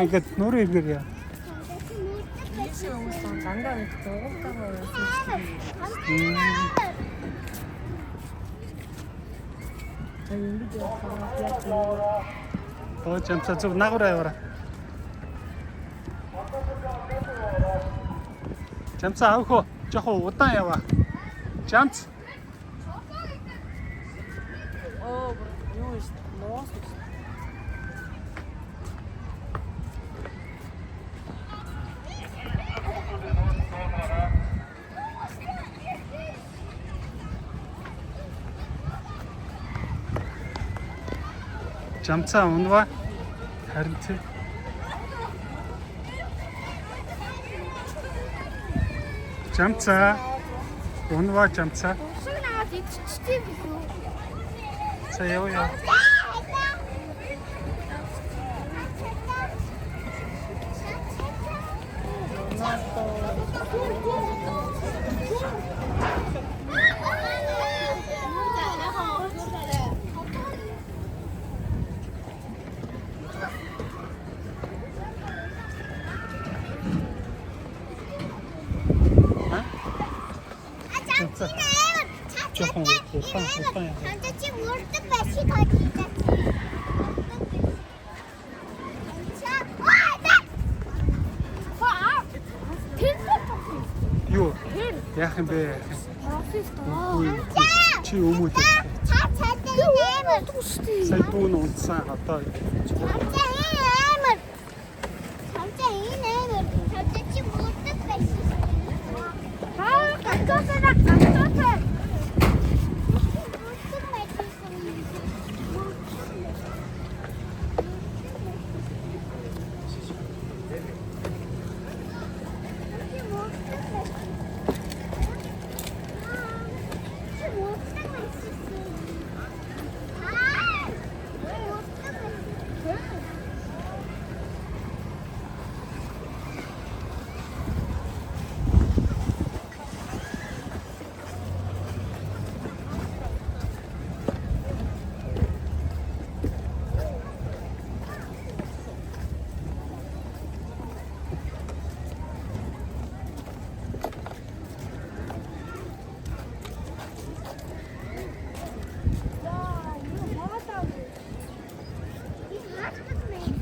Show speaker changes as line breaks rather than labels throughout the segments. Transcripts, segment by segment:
ингээд нүрэ иргэрээ.
Дандаа нэг дуугартайгаа байсан
어, 잠깐 좀 나가라 와라. 잠깐 하고 저거 어디야 와. 잠깐. 잠깐 온와. харинт 잠차 온와 잠차
수나가 뒤치지
자요요 조금 오빠야.
단자치 무엇도 배시 가지자.
요. 야한 배. чи өмүүд. Сая дүүн унтсан одоо.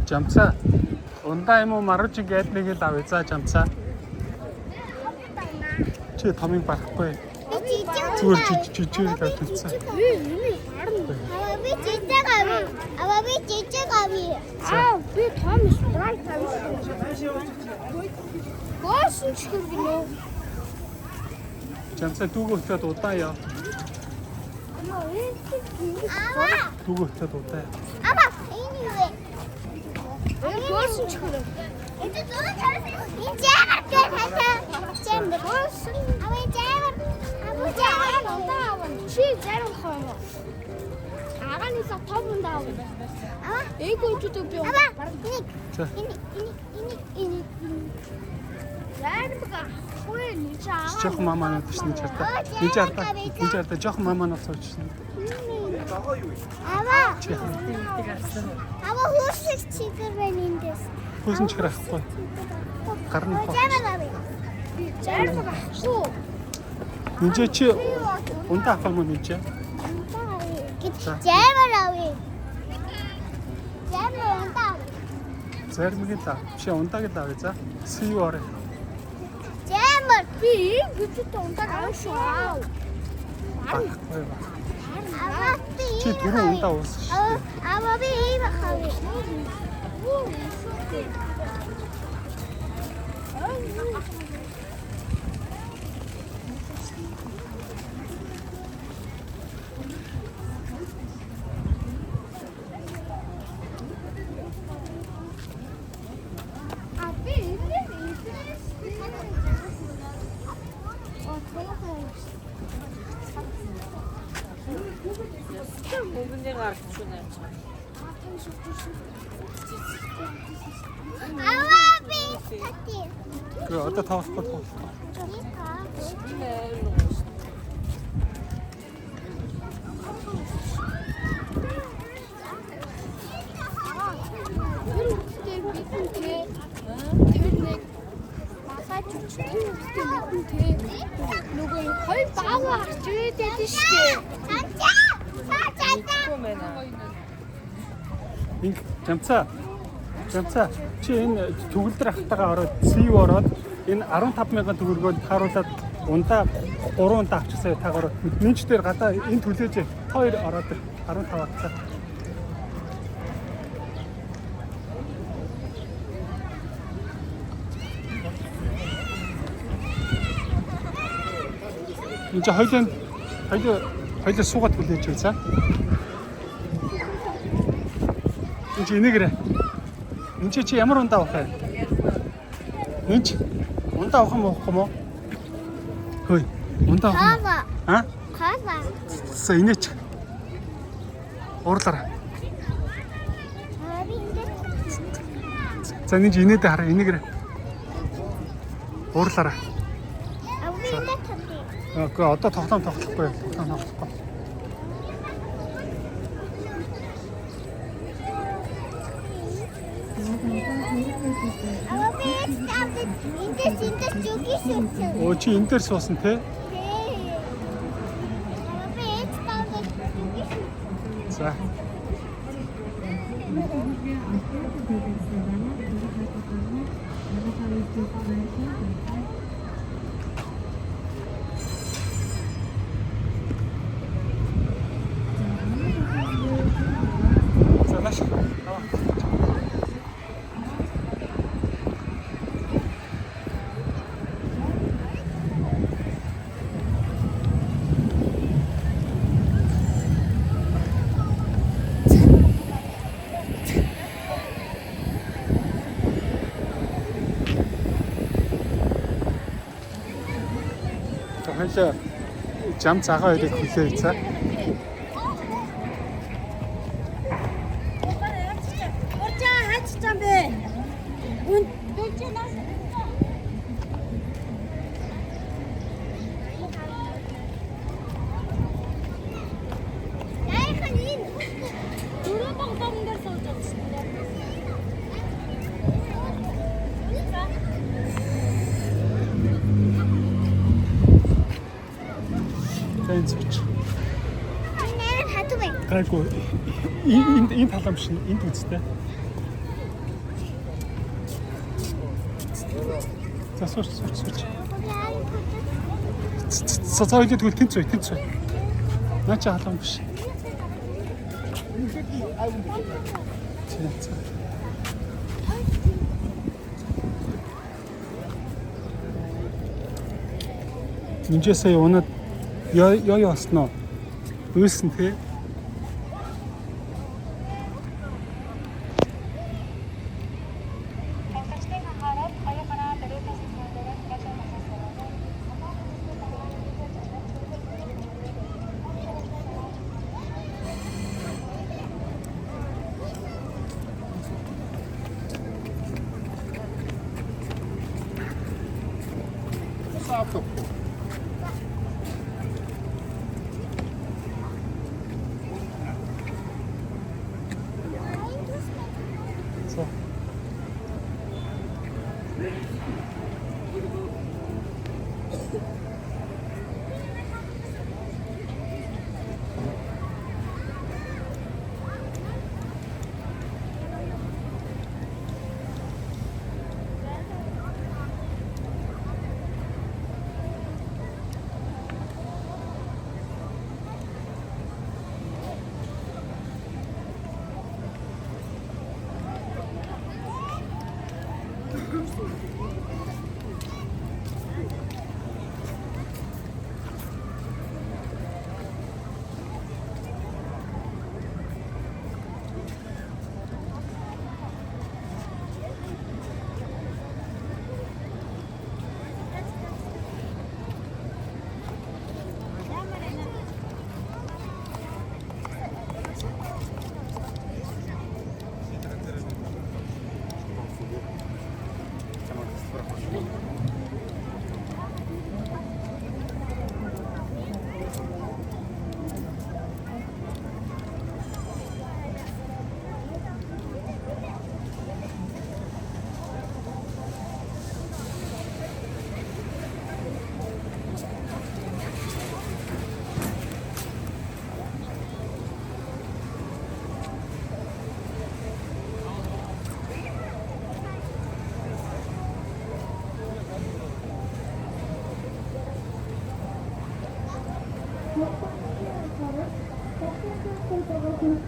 잠차 온다 뭐 마루치 게트리게 다 외자 잠차 저 더밍 받고 다 됐어 잠차 두고 있어도 없다요 두고 있어도 없다요
무엇은 çıkıyor? İnce bakıyor Cem de olsun. Ama Cem oldu. Şey Cem koyma. 아가니서 터본다고. 이거 주도 뿅.
조금 마마나 드시는 쳤다. 진짜 조금 마마나 써주시는.
아마 호스 치그맨인데.
무슨 치라고? 가르는 거. 이제 치 온다 하면 이제.
제발아위. 제발 온다.
제발이겠다. 시 온다겠다 그랬자. 10월에.
제발 비 그때 온다 나오셔.
치 들어온다 오스.
아버비 이박하위.
문제가 알려주네.
아버비
그 어디다 타고.
네, 일로 오시죠.
거의 바보 학교에 대듯이.
Жамцаа чи энэ төгөл дээр хатагаа ороод CV ороод энэ 15,000 төгрөгөөр харуулад ундаа 3 ундаа авчихсан таагаар минч дээр гадаа энэ төлөөж хоёр ороод 15 авцаа. 이제 хоёул суугаад хүлээж үзье. 이제 이네 그래. 이제 чи ямар ундаа авах вэ? Энд ундаа авах юм уу? Хөөе. Ундаа авах. Аа?
Кава.
За инеч. Уурлаарай. За нэг инээд хараа. Ине гэрэ. Уурлаарай. 그 어떤 тогтоом тоглохгүй. Оо чи энэ дээр суусан те? За. Залаш. Хоёлаа жам цагаан хоёрыг хүлээе за.
Орчаа хаач чам бэ? Үн дүүчнээс
Яахан энэ
дөрөв богдон дээр сууж байгаа.
За энэ зүч.
нэр хатуу бай.
Гайгүй энэ талам шин энд үзтэй. За сууч. За идэ тэгвэл тэнцвэ. Нача халам биш. Минжээ сая унаад ёо ясноо. Бөөсөн те. 자.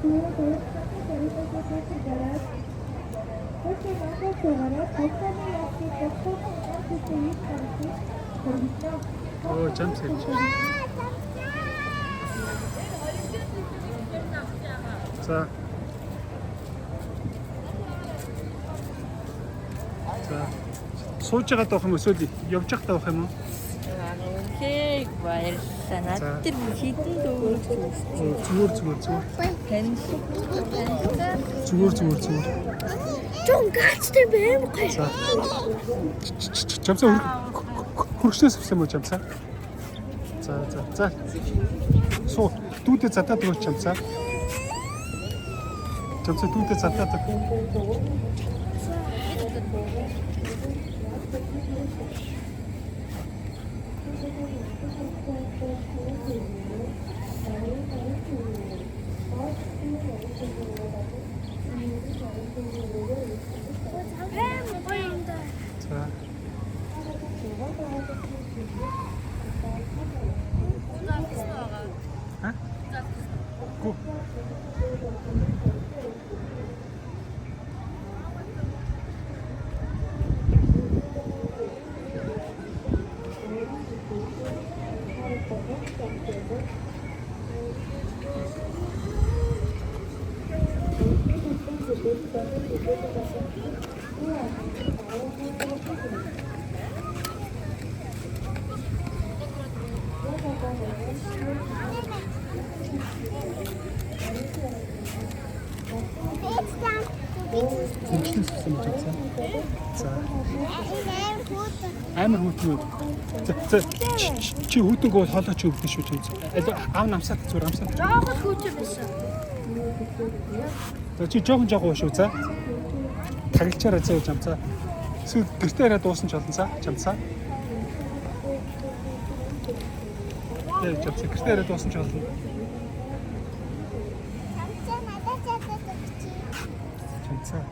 Оо, jump set. За. За. Сууж байгаа дах юм эсвэл явж явах дах юм уу?
Окей, баярлалаа. Над тэр хитэн дөрөв
Зүгээр. Зүгээр.
Жон гацтай бэм гай.
За. Жамсаа хөргснөөс авсан юм уу жамсаа? За. Суу дүүдэд задаад өгөөч жамсаа. Жамсаа дүүдэд задаад өг.
Бэм гайнда.
За. Хэ? Гү. Хөргснөөс авсан юм жамсаа. За. Амар хүүтнүүд. За. Чи хүүтэнг бол хоолой чи өгдөн шүү жамсаа. Аав намсаад зүгээр амсаад.
Жаахан хүүтэй байсан.
За чи жоохон шүү за. Тагилчаараа зөө жамцаа. Эсвэл гэртээ яриа дуусан ч болно за жамцаа. Жамцаа гэртээ яриа дуусан ч болно. Жамцаа.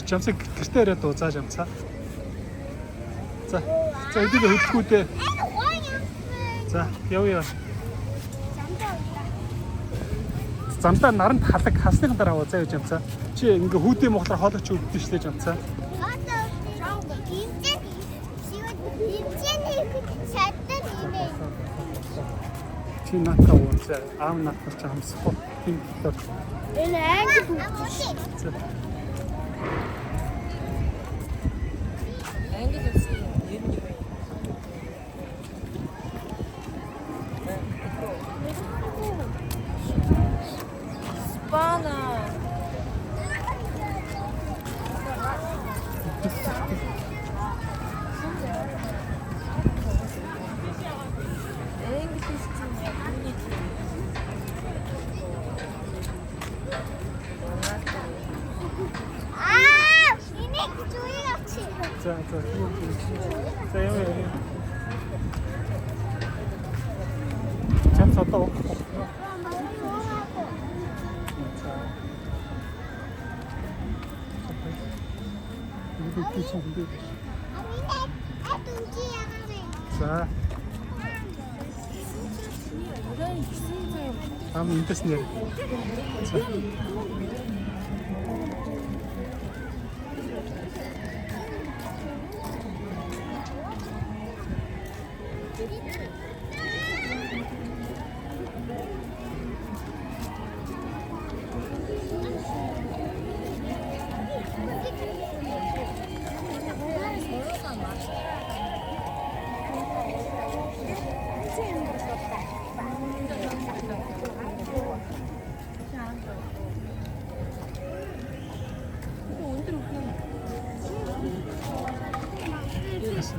Жамсаа гэртээ яриа дуу за жамцаа. За эдгээр хөдөлгүүдээ. За яв. Замдаа наранд халаг хасныхан дараа аваа заа жамцаа. Чи ингээ хүүдээ мохлоор хоолойч өгдөө штэ жамцаа. Чи натаа уусаа аав натар ч хамсахгүй. Тийм болохоор.
Энэ англи хүүтэй.
Спана.
За яв. Жамцаа доо. За. Интэс нэр. За.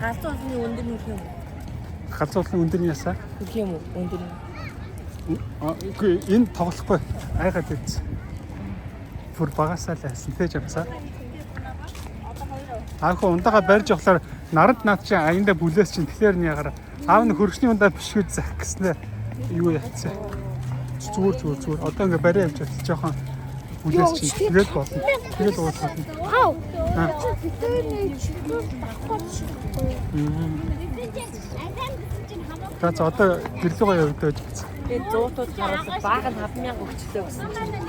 Галзуусны өндөр нүх юм.
Галзуулын өндөр нь ясаа?
Үгүй юм уу? Өндөр нь.
Үгүй энэ тоглохгүй айгаад үз. Бүр багасаа л хайсан тэ жамсаа. Ааху ундаага барьж явахлаар наранд над чинь аяндаа бүлээс чинь тэгэхээр нь ягаар аав нь хөргөчний ундаа бишгүүд зах гэснээр юу яцсан. Зүгээр. Одоо ингээ барай явж чадчих жоохон үлээс чинь тэгээд болно. Тэгээд уудлаа.
Хау.
Аа.
Бидний чигээр багтаад шиг.
За одоо гэрлүүгээ явагдаад.
Тэгээд зуутууд харуулсан бага нь 5,000 өгчлөө гэсэн чинь.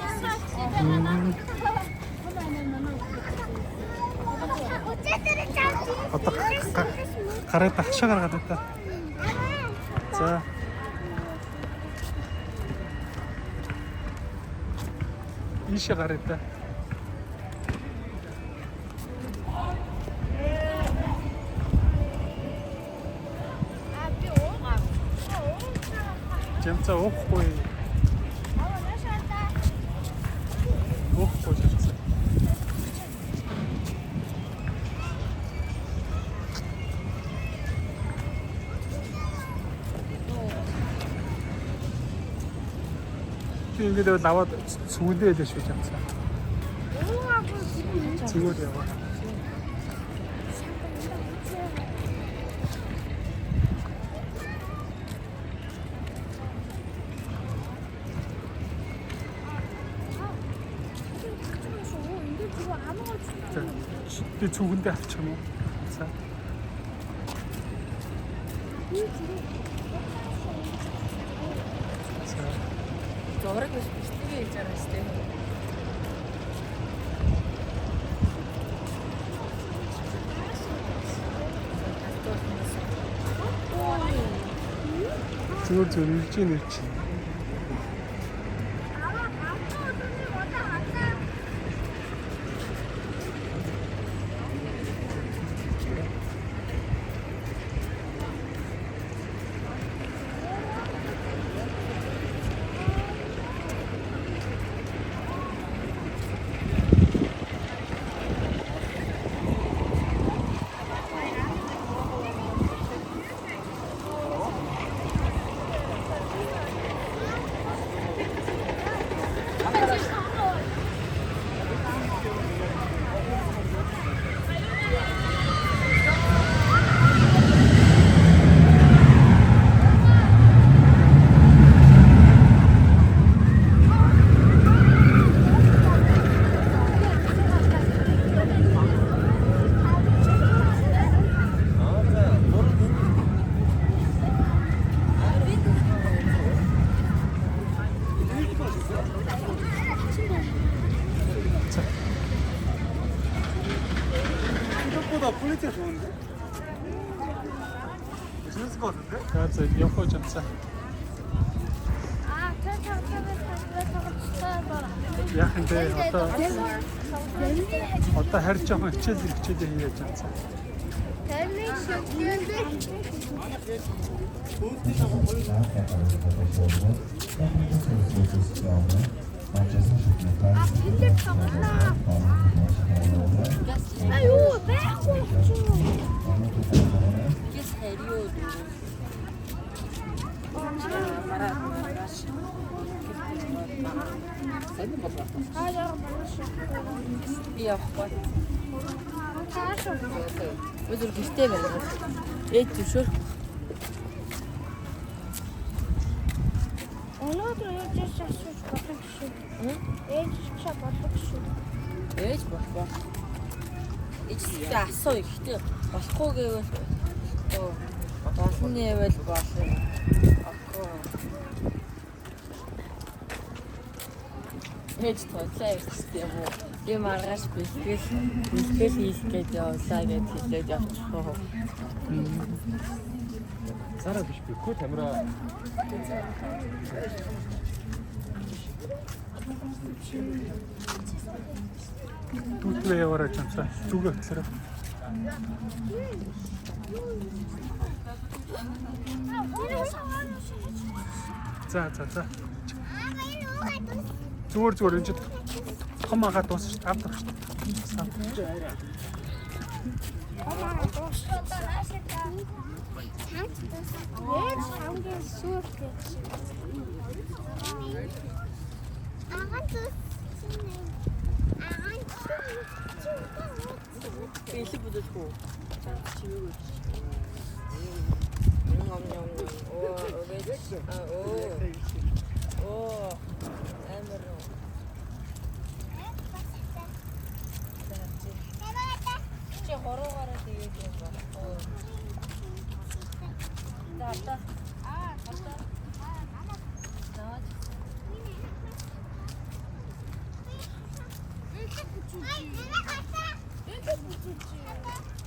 Одоо гараад хашаа гаргаад та. За. Ийшээ гараад та. Жамцаа уухгүй. Уухгүй шээ. Ингээд бол аваад сүгэлээ хэлээ шүү жамцаа. Зүгээр яваа. Би зүгэндээ авчих юм уу? За.
Зураг биш бичлэгээ хийж байгаа шүү дээ.
Зүгээр ирж. 퀄리티가 좋은데? 재밌을 것 같은데? 그래서 옆으로 잡자. 야 근데 어떤 하루 조금 хичээл хийгээд 잡자.
Аюу, байхгүй ч.
Гис хариуд. Явахгүй. Өдөр гэртээ байна. Ээж зөвшөөр.
Өнөөдөр яаж асууж болох шүү. Ээж ч болох шүү.
Ээж болох. Ичтэй асуу ихтэй болохгүй гэвэл болно нэвэл болно. Окей. Ээж тоолаа ихтэй юм уу? Би маргааш бэлтгэл хийх гэж явлаа гэж хэлээд явчихсан.
Сара биш бихгүй тамира
Түлхээ яваарай жамсаа. Зүгээ хөтлөрөө. За. Зүгээр энэ том агаа дуусч авдаг шүү дээ.
Ээж хамгийн сүйх гэж.
Бэлэг бүдэлгүй. Чимээгөө. Оо, Оо. Амар. Чи хороогараа тэгээд юм ба. Оо. Тата. Тата. Наад.
Ай, нэ гата. Нэ гүчиж.